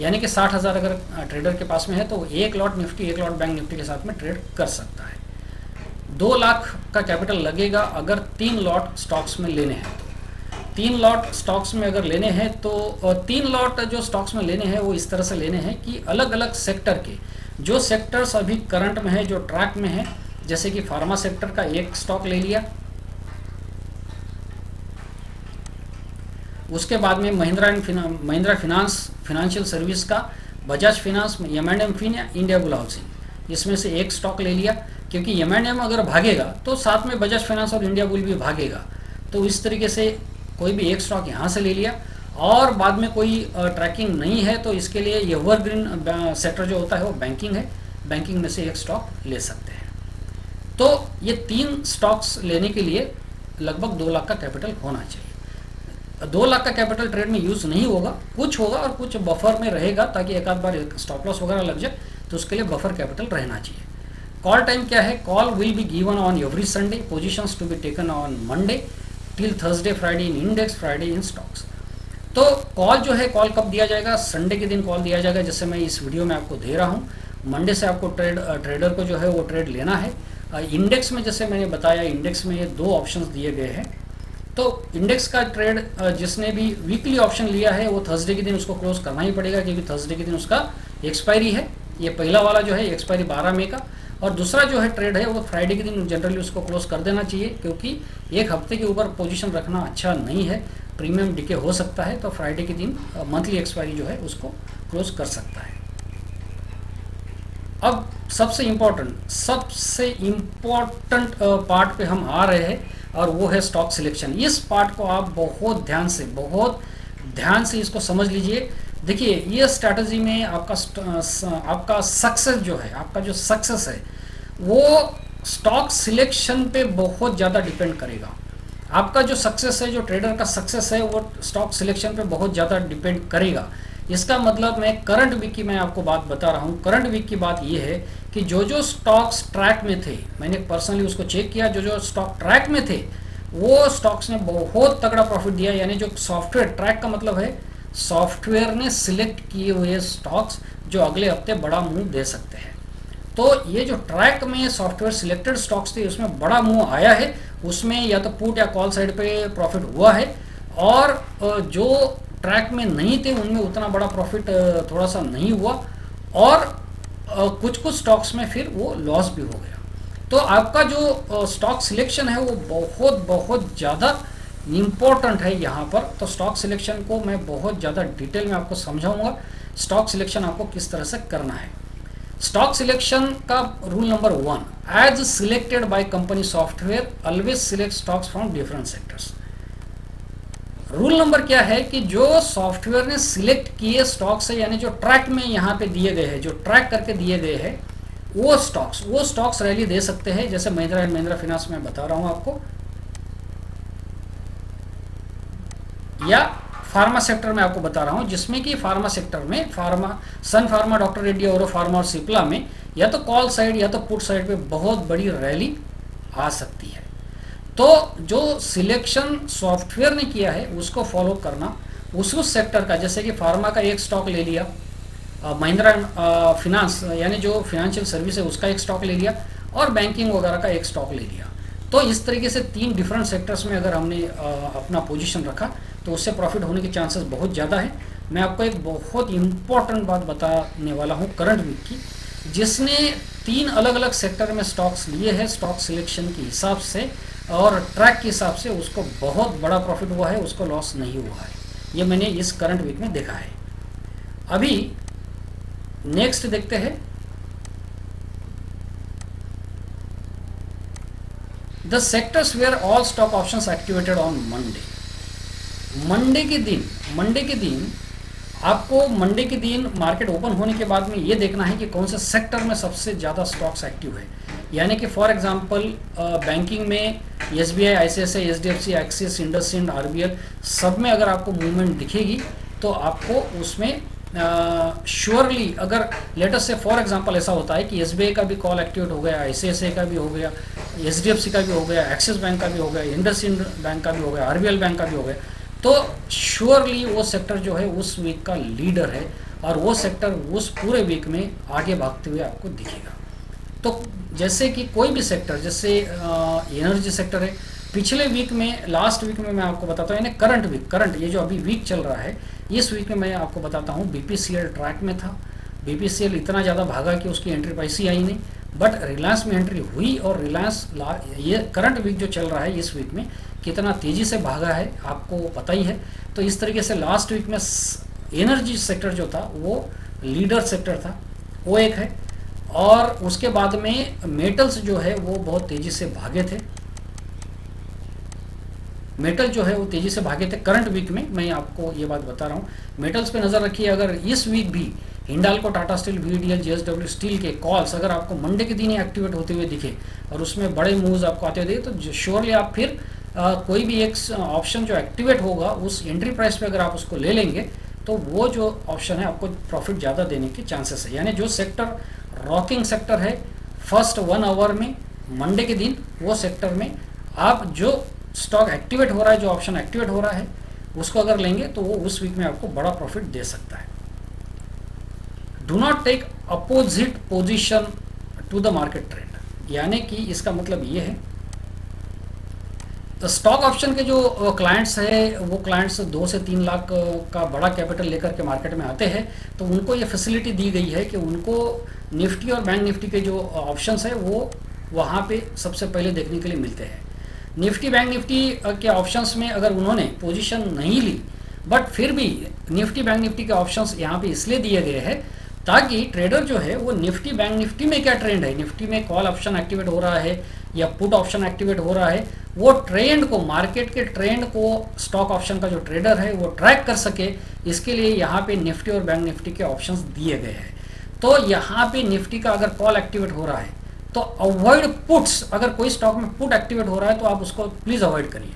यानी कि 60,000 अगर ट्रेडर के पास में है तो एक लॉट निफ्टी, एक लॉट बैंक निफ्टी के साथ में ट्रेड कर सकता है। 2 लाख का कैपिटल लगेगा अगर 3 लॉट स्टॉक्स में लेने हैं तो। 3 लॉट स्टॉक्स में अगर लेने हैं तो 3 लॉट जो स्टॉक्स में लेने हैं वो इस तरह से लेने हैं कि अलग अलग सेक्टर के, जो सेक्टर्स अभी करंट में है, जो ट्रैक में है, जैसे कि फार्मा सेक्टर का एक स्टॉक ले लिया, उसके बाद में महिंद्रा फाइनेंशियल सर्विस का, बजाज फिनांस, M&M फिन या इंडिया बुल हाउसिंग, इसमें से एक स्टॉक ले लिया, क्योंकि M&M अगर भागेगा तो साथ में बजाज फाइनेंस और इंडिया बुल भी भागेगा। तो इस तरीके से कोई भी एक स्टॉक यहाँ से ले लिया, और बाद में कोई ट्रैकिंग नहीं है तो इसके लिए एवरग्रीन सेक्टर जो होता है वो बैंकिंग है, बैंकिंग में से एक स्टॉक ले सकते हैं। तो ये 3 स्टॉक्स लेने के लिए लगभग 2 लाख का कैपिटल होना चाहिए। 2 लाख का कैपिटल ट्रेड में यूज़ नहीं होगा, कुछ होगा और कुछ बफर में रहेगा, ताकि एक आध बार स्टॉप लॉस वगैरह लग जाए तो उसके लिए बफर कैपिटल रहना चाहिए। कॉल टाइम क्या है? Call will be given on every Sunday, positions to be taken on Monday till Thursday, Friday in index, Friday in stocks. तो कॉल जो है, कॉल कब दिया जाएगा? संडे के दिन कॉल दिया जाएगा, जैसे मैं इस वीडियो में आपको दे रहा हूँ। मंडे से आपको ट्रेडर को जो है वो ट्रेड लेना है। इंडेक्स में जैसे मैंने बताया, इंडेक्स में ये 2 ऑप्शंस दिए गए हैं। तो इंडेक्स का ट्रेड जिसने भी वीकली ऑप्शन लिया है वो थर्सडे के दिन उसको क्लोज करना ही पड़ेगा, क्योंकि थर्सडे के दिन उसका एक्सपायरी है। ये पहला वाला जो है एक्सपायरी 12 मई का, और दूसरा जो है ट्रेड है वो फ्राइडे के दिन जनरली उसको क्लोज कर देना चाहिए, क्योंकि एक हफ्ते के ऊपर पोजीशन रखना अच्छा नहीं है, प्रीमियम डिके हो सकता है। तो फ्राइडे के दिन मंथली एक्सपायरी जो है उसको क्लोज कर सकता है। अब सबसे इम्पोर्टेंट पार्ट पे हम आ रहे हैं, और वो है स्टॉक सिलेक्शन। इस पार्ट को आप बहुत ध्यान से इसको समझ लीजिए। देखिए, ये स्ट्रैटेजी में आपका सक्सेस जो है, आपका जो सक्सेस है वो स्टॉक सिलेक्शन पे बहुत ज़्यादा डिपेंड करेगा। आपका जो सक्सेस है, जो ट्रेडर का सक्सेस है, वो स्टॉक सिलेक्शन पे बहुत ज़्यादा डिपेंड करेगा। इसका मतलब मैं करंट वीक की मैं आपको बात बता रहा हूँ। करंट वीक की बात ये है कि जो स्टॉक्स ट्रैक में थे, मैंने पर्सनली उसको चेक किया, जो स्टॉक ट्रैक में थे वो स्टॉक्स ने बहुत तगड़ा प्रॉफिट दिया। यानी जो सॉफ्टवेयर ट्रैक का मतलब है सॉफ्टवेयर ने सिलेक्ट किए हुए स्टॉक्स जो अगले हफ्ते बड़ा मूव दे सकते हैं। तो ये जो ट्रैक में सॉफ्टवेयर सिलेक्टेड स्टॉक्स थे उसमें बड़ा मूव आया है, उसमें या तो पुट या कॉल साइड पे प्रॉफिट हुआ है, और जो ट्रैक में नहीं थे उनमें उतना बड़ा प्रॉफिट थोड़ा सा नहीं हुआ, और कुछ कुछ स्टॉक्स में फिर वो लॉस भी हो गया। तो आपका जो स्टॉक सिलेक्शन है वो बहुत बहुत ज़्यादा इम्पोर्टेंट है यहाँ पर। तो स्टॉक सिलेक्शन को मैं बहुत ज़्यादा डिटेल में आपको समझाऊंगा, स्टॉक सिलेक्शन आपको किस तरह से करना है। स्टॉक सिलेक्शन का rule number 1, as selected by company software always select stocks from different sectors. Rule number क्या है कि जो सॉफ्टवेयर ने सिलेक्ट किए स्टॉक्स है, यानी जो ट्रैक में यहाँ पे दिए गए हैं, जो ट्रैक करके दिए गए हैं, वो स्टॉक्स रैली दे सकते हैं। जैसे महिंद्रा एंड महिंद्रा फिनांस में बता रहा हूँ आपको, या फार्मा सेक्टर में आपको बता रहा हूँ, जिसमें कि फार्मा सेक्टर में सन फार्मा, डॉक्टर रेड्डी, औरो फार्मा और सिप्ला में या तो कॉल साइड या तो पुट साइड पे बहुत बड़ी रैली आ सकती है। तो जो सिलेक्शन सॉफ्टवेयर ने किया है उसको फॉलो करना, उस सेक्टर का, जैसे कि फार्मा का एक स्टॉक ले लिया, महिंद्रा फिनांस यानी जो फाइनेंशियल सर्विस है उसका एक स्टॉक ले लिया, और बैंकिंग वगैरह का एक स्टॉक ले लिया। तो इस तरीके से 3 डिफरेंट सेक्टर्स में अगर हमने अपना पोजीशन रखा तो उससे प्रॉफिट होने के चांसेस बहुत ज़्यादा है। मैं आपको एक बहुत इंपॉर्टेंट बात बताने वाला हूँ करंट वीक की, जिसने 3 अलग अलग सेक्टर में स्टॉक्स लिए हैं स्टॉक सिलेक्शन के हिसाब से और ट्रैक के हिसाब से, उसको बहुत बड़ा प्रॉफिट हुआ है, उसको लॉस नहीं हुआ है। ये मैंने इस करंट वीक में देखा है। अभी नेक्स्ट देखते हैं, the sectors where all stock options activated on Monday. Monday के दिन आपको मंडे के दिन मार्केट ओपन होने के बाद में ये देखना है कि कौन से सेक्टर में सबसे ज़्यादा स्टॉक्स एक्टिव है। यानी कि फॉर एग्जांपल बैंकिंग में SBI, ICICI, HDFC, axis, IndusInd, RBL, सब में अगर आपको मूवमेंट दिखेगी तो आपको उसमें श्योरली, अगर लेटेस्ट से फॉर एग्जांपल ऐसा होता है कि एसबीआई का भी कॉल एक्टिवेट हो गया, आईसीआईसीआई का भी हो गया, एचडीएफसी का भी हो गया, एक्सिस बैंक का भी हो गया, इंडसइंड बैंक का भी हो गया, आरबीएल बैंक का भी हो गया, तो श्योरली वो सेक्टर जो है उस वीक का लीडर है और वो सेक्टर उस पूरे वीक में आगे भागते हुए आपको दिखेगा। तो जैसे कि कोई भी सेक्टर, जैसे एनर्जी सेक्टर है, पिछले वीक में, लास्ट वीक में मैं आपको बताता हूँ, यानी करंट ये जो अभी वीक चल रहा है, इस वीक में मैं आपको बताता हूँ बीपीसीएल ट्रैक में था। बीपीसीएल इतना ज़्यादा भागा कि उसकी एंट्री पैसी आई नहीं, बट रिलायंस में एंट्री हुई, और रिलायंस ये करंट वीक जो चल रहा है इस वीक में कितना तेज़ी से भागा है आपको पता ही है। तो इस तरीके से लास्ट वीक में एनर्जी सेक्टर जो था वो लीडर सेक्टर था, वो एक है। और उसके बाद में मेटल्स जो है वो बहुत तेज़ी से भागे थे, मेटल जो है वो तेज़ी से भागे थे करंट वीक में। मैं आपको ये बात बता रहा हूँ, मेटल्स पे नज़र रखिए। अगर इस वीक भी Hindalco, Tata steel, VDL, JSW steel के कॉल्स अगर आपको मंडे के दिन ही एक्टिवेट होते हुए दिखे और उसमें बड़े मूव्स आपको आते हुए दिखे, तो श्योरली आप फिर कोई भी एक ऑप्शन जो एक्टिवेट होगा उस एंट्री प्राइस पे अगर आप उसको ले लेंगे तो वो जो ऑप्शन है आपको प्रॉफिट ज़्यादा देने के चांसेस है। यानी जो सेक्टर रॉकिंग सेक्टर है फर्स्ट 1 आवर में मंडे के दिन, वो सेक्टर में आप जो स्टॉक एक्टिवेट हो रहा है, जो ऑप्शन एक्टिवेट हो रहा है, उसको अगर लेंगे तो वो उस वीक में आपको बड़ा प्रॉफिट दे सकता है। Do not take opposite position to the market trend. यानी कि इसका मतलब ये है, तो स्टॉक ऑप्शन के जो क्लाइंट्स है वो क्लाइंट्स 2 से 3 लाख का बड़ा कैपिटल लेकर के मार्केट में आते हैं, तो उनको ये फैसिलिटी दी गई है कि उनको निफ्टी और बैंक निफ्टी के जो ऑप्शंस है वो वहाँ पे सबसे पहले देखने के लिए मिलते हैं। निफ्टी बैंक निफ्टी के ऑप्शंस में अगर उन्होंने पोजीशन नहीं ली, बट फिर भी निफ्टी बैंक निफ्टी के ऑप्शंस यहाँ पे इसलिए दिए गए हैं ताकि ट्रेडर जो है वो निफ्टी बैंक निफ्टी में क्या ट्रेंड है, निफ्टी में कॉल ऑप्शन एक्टिवेट हो रहा है या पुट ऑप्शन एक्टिवेट हो रहा है, वो ट्रेंड को, मार्केट के ट्रेंड को स्टॉक ऑप्शन का जो ट्रेडर है वो ट्रैक कर सके। इसके लिए यहाँ पे निफ्टी और बैंक निफ्टी के ऑप्शंस दिए गए हैं। तो यहाँ पे निफ्टी का अगर कॉल एक्टिवेट हो रहा है तो अवॉइड पुट्स, अगर कोई स्टॉक में पुट एक्टिवेट हो रहा है तो आप उसको प्लीज़ अवॉइड करिए।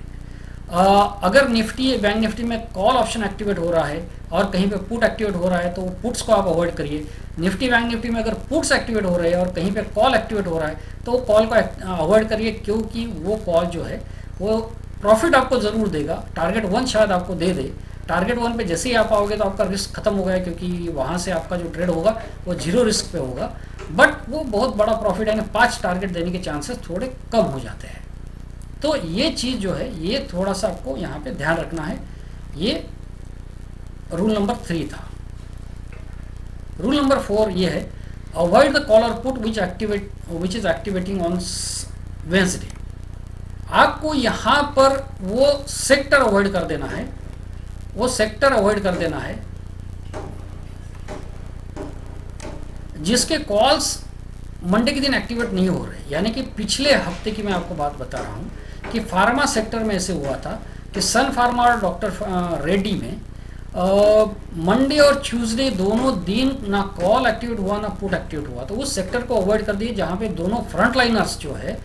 अगर निफ्टी बैंक निफ्टी में कॉल ऑप्शन एक्टिवेट हो रहा है और कहीं पे पुट एक्टिवेट हो रहा है तो पुट्स को आप अवॉइड करिए। निफ्टी बैंक निफ्टी में अगर पुट्स एक्टिवेट हो रहे हैं और कहीं पे कॉल एक्टिवेट हो रहा है तो कॉल को अवॉइड करिए, क्योंकि वो कॉल जो है वो प्रॉफिट आपको ज़रूर देगा, टारगेट 1 शायद आपको दे दे। टारगेट 1 पे जैसे ही आप आओगे तो आपका रिस्क खत्म हो गया, क्योंकि वहाँ से आपका जो ट्रेड होगा वो 0 रिस्क पे होगा, बट वो बहुत बड़ा प्रॉफिट यानी 5 टारगेट देने के चांसेस थोड़े कम हो जाते हैं। तो ये चीज़ जो है ये थोड़ा सा आपको यहाँ पे ध्यान रखना है। ये रूल नंबर 3 था। रूल नंबर 4 ये है, अवॉइड द कॉल और put which is activating on Wednesday. आपको यहाँ पर वो सेक्टर अवॉइड कर देना है, वो सेक्टर अवॉइड कर देना है जिसके कॉल्स मंडे के दिन एक्टिवेट नहीं हो रहे। यानी कि पिछले हफ्ते की मैं आपको बात बता रहा हूँ कि फार्मा सेक्टर में ऐसे हुआ था कि सन फार्मा और डॉक्टर रेड्डी में मंडे और ट्यूसडे दोनों दिन ना कॉल एक्टिवेट हुआ ना पुट एक्टिवेट हुआ। तो उस सेक्टर को अवॉइड कर दिए जहाँ पे दोनों फ्रंट लाइनर्स जो है,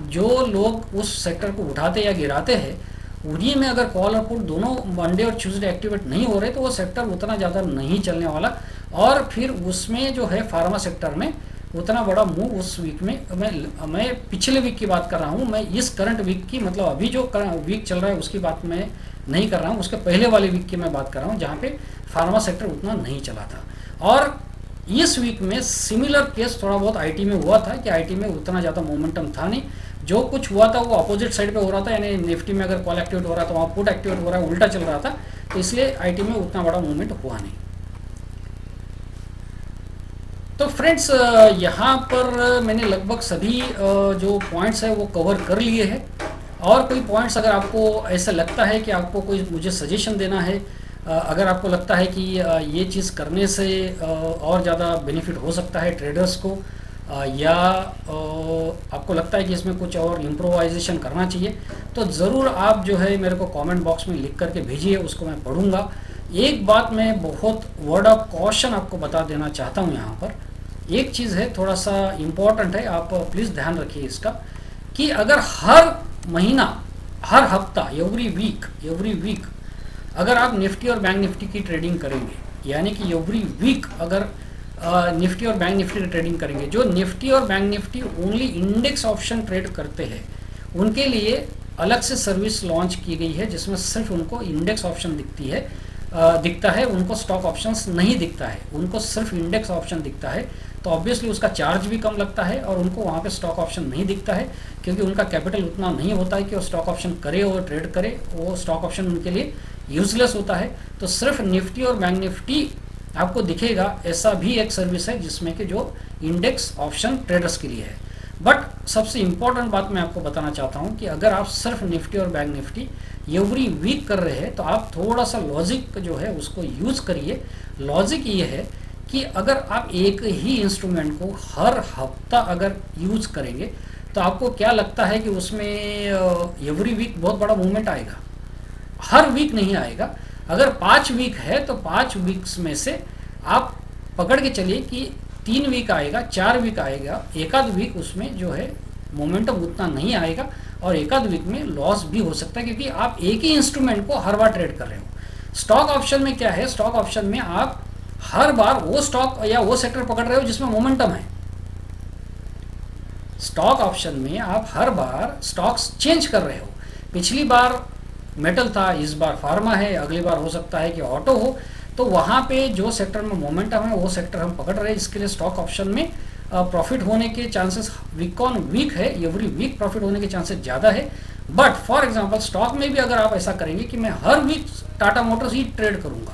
जो लोग उस सेक्टर को उठाते या गिराते हैं, उन्हीं में अगर कॉल और पुट दोनों मंडे और ट्यूसडे एक्टिवेट नहीं हो रहे तो वो सेक्टर उतना ज़्यादा नहीं चलने वाला। और फिर उसमें जो है फार्मा सेक्टर में उतना बड़ा मूव उस वीक में, मैं पिछले वीक की बात कर रहा हूँ, मैं इस करंट वीक की, मतलब अभी जो वीक चल रहा है उसकी बात मैं नहीं कर रहा हूँ, उसके पहले वाले वीक की मैं बात कर रहा हूँ जहाँ पे फार्मा सेक्टर उतना नहीं चला था। और इस वीक में सिमिलर केस थोड़ा बहुत आईटी में हुआ था कि आईटी में उतना ज़्यादा मोमेंटम था नहीं, जो कुछ हुआ था वो अपोजिट साइड पे हो रहा था। यानी निफ्टी में अगर कॉल एक्टिवेट हो रहा था वहाँ पुट एक्टिवेट हो रहा है, उल्टा चल रहा था, तो इसलिए आईटी में उतना बड़ा मूवमेंट हुआ नहीं। तो फ्रेंड्स यहाँ पर मैंने लगभग सभी जो पॉइंट्स है वो कवर कर लिए हैं। और कोई पॉइंट्स अगर आपको ऐसा लगता है कि आपको कोई मुझे सजेशन देना है, अगर आपको लगता है कि ये चीज़ करने से और ज़्यादा बेनिफिट हो सकता है ट्रेडर्स को, या आपको लगता है कि इसमें कुछ और इम्प्रोवाइजेशन करना चाहिए, तो ज़रूर आप जो है मेरे को कमेंट बॉक्स में लिख करके भेजिए, उसको मैं पढ़ूंगा। एक बात मैं बहुत वर्ड ऑफ कॉशन आपको बता देना चाहता हूँ यहाँ पर। एक चीज़ है थोड़ा सा इम्पॉर्टेंट है, आप प्लीज़ ध्यान रखिए इसका, कि अगर हर महीना, हर हफ्ता, एवरी वीक अगर आप निफ्टी और बैंक निफ्टी की ट्रेडिंग करेंगे, यानी कि एवरी वीक अगर निफ्टी और बैंक निफ्टी की ट्रेडिंग करेंगे, जो निफ्टी और bank Nifty only index option trade करते हैं उनके लिए अलग से सर्विस लॉन्च की गई है जिसमें सिर्फ उनको इंडेक्स ऑप्शन दिखता है, उनको स्टॉक ऑप्शंस नहीं दिखता है, उनको सिर्फ इंडेक्स ऑप्शन दिखता है। तो ऑब्वियसली उसका चार्ज भी कम लगता है और उनको वहाँ पे स्टॉक ऑप्शन नहीं दिखता है, क्योंकि उनका कैपिटल उतना नहीं होता है कि वो स्टॉक ऑप्शन करे और ट्रेड करे, वो स्टॉक ऑप्शन उनके लिए यूजलेस होता है। तो सिर्फ निफ्टी और बैंक निफ्टी आपको दिखेगा, ऐसा भी एक सर्विस है जिसमें कि जो इंडेक्स ऑप्शन ट्रेडर्स के लिए है। बट सबसे इम्पॉर्टेंट बात मैं आपको बताना चाहता हूँ कि अगर आप सिर्फ निफ्टी और बैंक निफ्टी एवरी वीक कर रहे हैं तो आप थोड़ा सा लॉजिक जो है उसको यूज़ करिए। लॉजिक ये है कि अगर आप एक ही इंस्ट्रूमेंट को हर हफ्ता अगर यूज़ करेंगे तो आपको क्या लगता है कि उसमें एवरी वीक बहुत बड़ा मूवमेंट आएगा? हर वीक नहीं आएगा। अगर 5 वीक है तो 5 वीक्स में से आप पकड़ के चलिए कि 3 वीक आएगा, 4 वीक आएगा, एक आध वीक उसमें जो है मोमेंटम उतना नहीं आएगा और एक आध वीक में लॉस भी हो सकता है, क्योंकि आप एक ही इंस्ट्रूमेंट को हर बार ट्रेड कर रहे हो। स्टॉक ऑप्शन में क्या है, स्टॉक ऑप्शन में आप हर बार वो स्टॉक या वो सेक्टर पकड़ रहे हो जिसमें मोमेंटम है। स्टॉक ऑप्शन में आप हर बार स्टॉक्स चेंज कर रहे हो। पिछली बार मेटल था, इस बार फार्मा है, अगली बार हो सकता है कि ऑटो हो। तो वहाँ पे जो सेक्टर में मोमेंटम है वो सेक्टर हम पकड़ रहे हैं, जिसके लिए स्टॉक ऑप्शन में प्रॉफिट होने के चांसेस वीक ऑन वीक है, एवरी वीक प्रॉफिट होने के चांसेस ज़्यादा है। बट फॉर एग्जांपल स्टॉक में भी अगर आप ऐसा करेंगे कि मैं हर वीक टाटा मोटर्स ही ट्रेड करूँगा,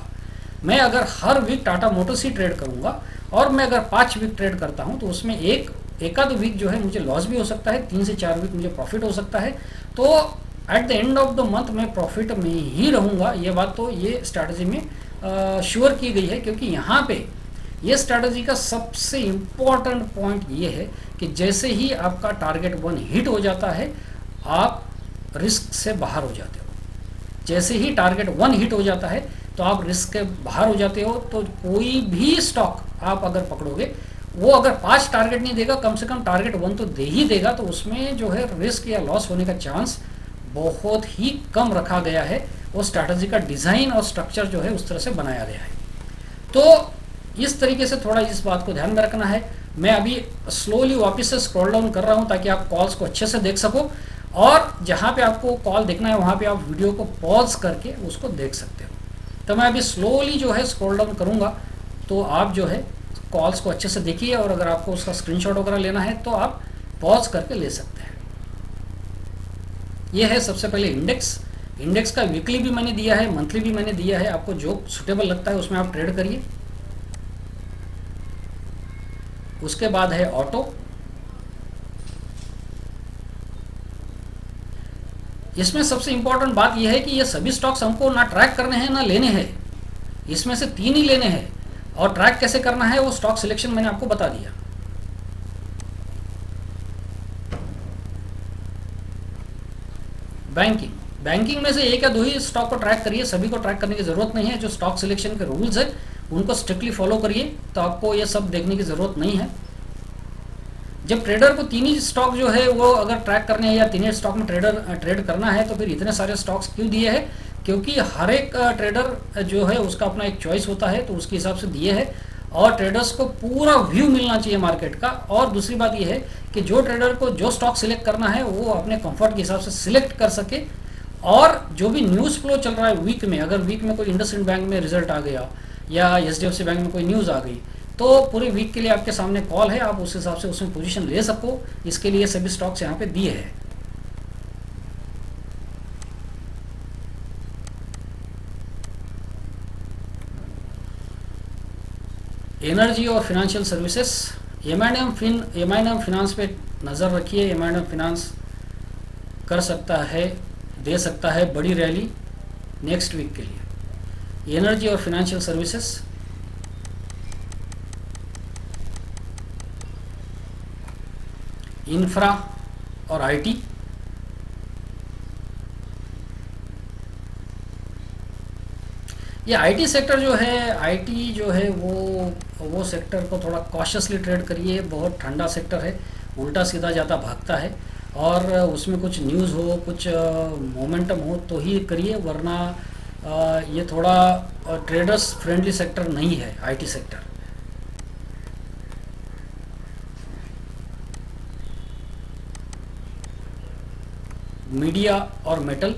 मैं अगर हर वीक टाटा मोटर्स ही ट्रेड करूँगा और मैं अगर 5 वीक ट्रेड करता हूँ तो उसमें एक आध वीक जो है मुझे लॉस भी हो सकता है, 3 से 4 वीक मुझे प्रॉफिट हो सकता है। तो at the end of the month मैं प्रॉफिट में ही रहूँगा। ये बात तो ये स्ट्रैटेजी में श्योर की गई है, क्योंकि यहाँ पे ये स्ट्रैटेजी का सबसे इम्पॉर्टेंट पॉइंट ये है कि जैसे ही आपका टारगेट 1 हिट हो जाता है आप रिस्क से बाहर हो जाते हो। जैसे ही टारगेट 1 हिट हो जाता है तो आप रिस्क के बाहर हो जाते हो। तो कोई भी स्टॉक आप अगर पकड़ोगे, वो अगर 5 टारगेट नहीं देगा, कम से कम टारगेट 1 तो दे ही देगा, तो उसमें जो है रिस्क या लॉस होने का चांस बहुत ही कम रखा गया है। वो स्ट्रैटेजी का डिज़ाइन और स्ट्रक्चर जो है उस तरह से बनाया गया है। तो इस तरीके से थोड़ा इस बात को ध्यान में रखना है। मैं अभी स्लोली वापस से स्क्रॉल डाउन कर रहा हूँ ताकि आप कॉल्स को अच्छे से देख सको। और जहाँ पे आपको कॉल देखना है वहाँ पे आप वीडियो को पॉज करके उसको देख सकते हो। तो मैं अभी स्लोली जो है स्क्रॉल डाउन करूँगा, तो आप जो है कॉल्स को अच्छे से देखिए, और अगर आपको उसका स्क्रीनशॉट वगैरह लेना है तो आप पॉज करके ले सकते हैं। ये है सबसे पहले इंडेक्स। इंडेक्स का वीकली भी मैंने दिया है, मंथली भी मैंने दिया है, आपको जो सुटेबल लगता है उसमें आप ट्रेड करिए। उसके बाद है ऑटो। इसमें सबसे इंपॉर्टेंट बात यह है कि ये सभी स्टॉक्स हमको ना ट्रैक करने हैं ना लेने हैं, इसमें से 3 ही लेने हैं, और ट्रैक कैसे करना है वो स्टॉक सिलेक्शन मैंने आपको बता दिया। बैंकिंग, बैंकिंग में से 1 या 2 ही स्टॉक को ट्रैक करिए, सभी को ट्रैक करने की जरूरत नहीं है। जो स्टॉक सिलेक्शन के रूल्स है उनको स्ट्रिक्टली फॉलो करिए, तो आपको ये सब देखने की जरूरत नहीं है। जब ट्रेडर को 3 ही स्टॉक जो है वो अगर ट्रैक करने हैं या 3 ही स्टॉक में ट्रेड करना है, तो फिर इतने सारे स्टॉक्स क्यों दिए हैं? क्योंकि हर एक ट्रेडर जो है उसका अपना एक चॉइस होता है, तो उसके हिसाब से दिए है, और ट्रेडर्स को पूरा व्यू मिलना चाहिए मार्केट का। और दूसरी बात यह है कि जो ट्रेडर को जो स्टॉक सिलेक्ट करना है वो अपने कंफर्ट के हिसाब से सिलेक्ट कर सके, और जो भी न्यूज़ फ्लो चल रहा है वीक में, अगर वीक में कोई इंडसइंड बैंक में रिजल्ट आ गया या एचडीएफसी बैंक में कोई न्यूज़ आ गई, तो पूरे वीक के लिए आपके सामने कॉल है, आप उस हिसाब से उसमें पोजीशन ले सको। इसके लिए सभी स्टॉक्स यहाँ पे दिए हैं। एनर्जी और फिनेंशियल सर्विसेज, एम फिनांस पे नज़र रखिए। एम फिनांस कर सकता है, दे सकता है बड़ी रैली नेक्स्ट वीक के लिए। एनर्जी और फिनेंशियल सर्विसेज, इंफ्रा और आईटी, ये आईटी सेक्टर जो है, आईटी जो है वो सेक्टर को थोड़ा कॉशियसली ट्रेड करिए। बहुत ठंडा सेक्टर है, उल्टा सीधा ज़्यादा भागता है, और उसमें कुछ न्यूज़ हो, कुछ मोमेंटम हो तो ही करिए, वरना ये थोड़ा ट्रेडर्स फ्रेंडली सेक्टर नहीं है आईटी सेक्टर। मीडिया और मेटल,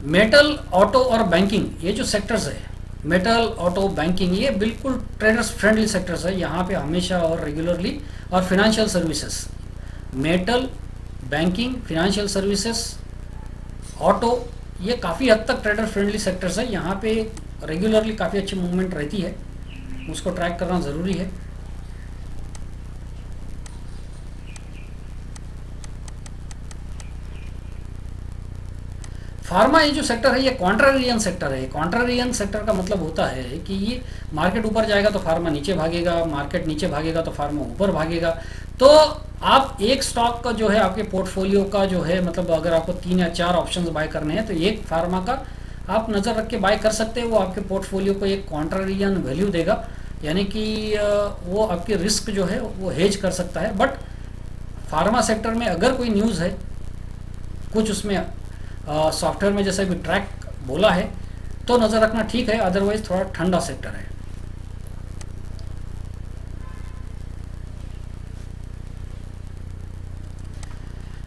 मेटल, ऑटो और बैंकिंग, ये जो सेक्टर्स है मेटल, ऑटो, बैंकिंग, ये बिल्कुल ट्रेडर्स फ्रेंडली सेक्टर्स है, यहाँ पे हमेशा और रेगुलरली। और financial services, metal, banking, financial services, auto, ये काफ़ी हद तक ट्रेडर फ्रेंडली सेक्टर्स है, यहाँ पे रेगुलरली काफ़ी अच्छी मूवमेंट रहती है, उसको ट्रैक करना ज़रूरी है। फार्मा, ये जो सेक्टर है ये कॉन्ट्रारियन सेक्टर है। कॉन्ट्रारियन सेक्टर का मतलब होता है कि ये मार्केट ऊपर जाएगा तो फार्मा नीचे भागेगा, मार्केट नीचे भागेगा तो फार्मा ऊपर भागेगा। तो आप एक स्टॉक का जो है आपके पोर्टफोलियो का जो है, मतलब अगर आपको 3 या 4 ऑप्शंस बाय करने हैं तो एक फार्मा का आप नज़र रख के बाय कर सकते हैं। वो आपके पोर्टफोलियो को एक कॉन्ट्रारियन वैल्यू देगा, यानी कि वो आपके रिस्क जो है वो हेज कर सकता है। बट फार्मा सेक्टर में अगर कोई न्यूज़ है, कुछ उसमें सॉफ्टवेयर में जैसे भी ट्रैक बोला है, तो नज़र रखना ठीक है, अदरवाइज थोड़ा ठंडा सेक्टर है।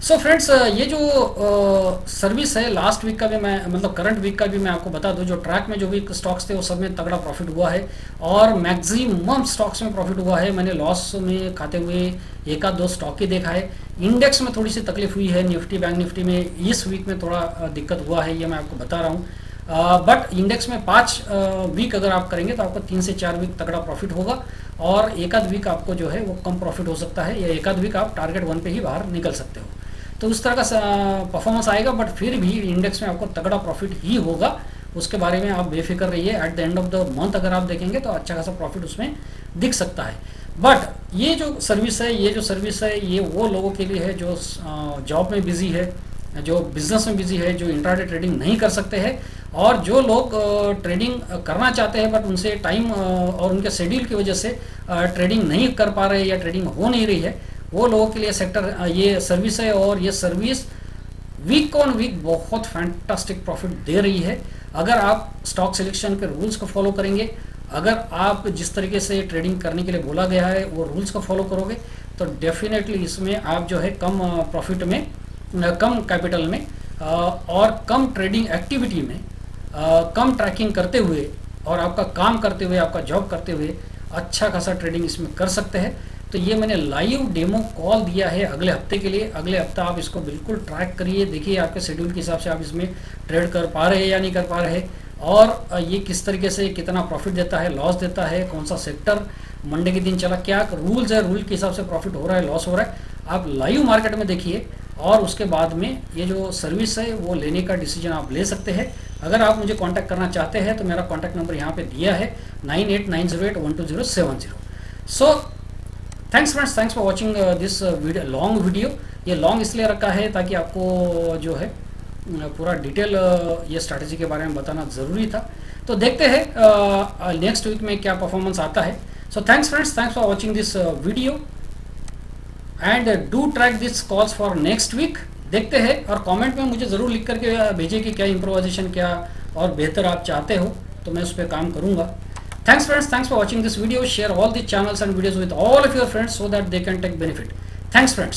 सो फ्रेंड्स, ये जो सर्विस है लास्ट वीक का भी मैं, मतलब करंट वीक का भी मैं आपको बता दूं, जो ट्रैक में जो भी स्टॉक्स थे वो सब में तगड़ा प्रॉफिट हुआ है, और मैक्सिमम स्टॉक्स में प्रॉफिट हुआ है। मैंने लॉस में खाते हुए 1 आध 2 स्टॉक ही देखा है। इंडेक्स में थोड़ी सी तकलीफ हुई है, निफ्टी, बैंक निफ्टी में इस वीक में थोड़ा दिक्कत हुआ है, ये मैं आपको बता रहा हूँ। बट इंडेक्स में 5 वीक अगर आप करेंगे तो आपको 3 से 4 वीक तगड़ा प्रॉफिट होगा, और 1 आध वीक आपको जो है वो कम प्रॉफिट हो सकता है, या 1 आध वीक आप टारगेट 1 पे ही बाहर निकल सकते हो। तो उस तरह का परफॉर्मेंस आएगा, बट फिर भी इंडेक्स में आपको तगड़ा प्रॉफिट ही होगा, उसके बारे में आप बेफिक्र रहिए। At the end of the month अगर आप देखेंगे तो अच्छा खासा प्रॉफिट उसमें दिख सकता है। बट ये जो सर्विस है ये वो लोगों के लिए है जो जॉब में बिजी है, जो बिजनेस में बिजी है, जो इंट्राडे ट्रेडिंग नहीं कर सकते हैं, और जो लोग ट्रेडिंग करना चाहते हैं बट उनसे टाइम और उनके शेड्यूल की वजह से ट्रेडिंग नहीं कर पा रहे या ट्रेडिंग हो नहीं रही है, वो लोगों के लिए सेक्टर ये सर्विस है। और ये सर्विस वीक ऑन वीक बहुत फैंटास्टिक प्रॉफिट दे रही है, अगर आप स्टॉक सिलेक्शन के रूल्स को फॉलो करेंगे, अगर आप जिस तरीके से ट्रेडिंग करने के लिए बोला गया है वो रूल्स को फॉलो करोगे, तो डेफिनेटली इसमें आप जो है कम प्रॉफिट में, कम कैपिटल में और कम ट्रेडिंग एक्टिविटी में, कम ट्रैकिंग करते हुए और आपका काम करते हुए, आपका जॉब करते हुए अच्छा खासा ट्रेडिंग इसमें कर सकते हैं। तो ये मैंने लाइव डेमो कॉल दिया है अगले हफ्ते के लिए। अगले हफ्ता आप इसको बिल्कुल ट्रैक करिए, देखिए आपके शेड्यूल के हिसाब से आप इसमें ट्रेड कर पा रहे हैं या नहीं कर पा रहे, और ये किस तरीके से कितना प्रॉफिट देता है, लॉस देता है, कौन सा सेक्टर मंडे के दिन चला, क्या रूल्स है, रूल के हिसाब से प्रॉफिट हो रहा है, लॉस हो रहा है, आप लाइव मार्केट में देखिए। और उसके बाद में ये जो सर्विस है वो लेने का डिसीजन आप ले सकते हैं। अगर आप मुझे कांटेक्ट करना चाहते हैं तो मेरा कांटेक्ट नंबर यहाँ पे दिया है 9890812070। सो thanks friends, thanks for watching this video, long video. ये लॉन्ग इसलिए रखा है ताकि आपको जो है पूरा डिटेल ये स्ट्रैटेजी के बारे में बताना ज़रूरी था। तो देखते हैं नेक्स्ट वीक में क्या परफॉर्मेंस आता है। So thanks friends, thanks for watching this video and do track this calls for next week. देखते हैं और कमेंट में मुझे ज़रूर लिख करके भेजिए कि क्या इम्प्रोवाइजेशन, क्या और बेहतर आप चाहते हो, तो मैं उस पर काम करूँगा। Thanks friends, thanks for watching this video. Share all the channels and videos with all of your friends so that they can take benefit. Thanks friends.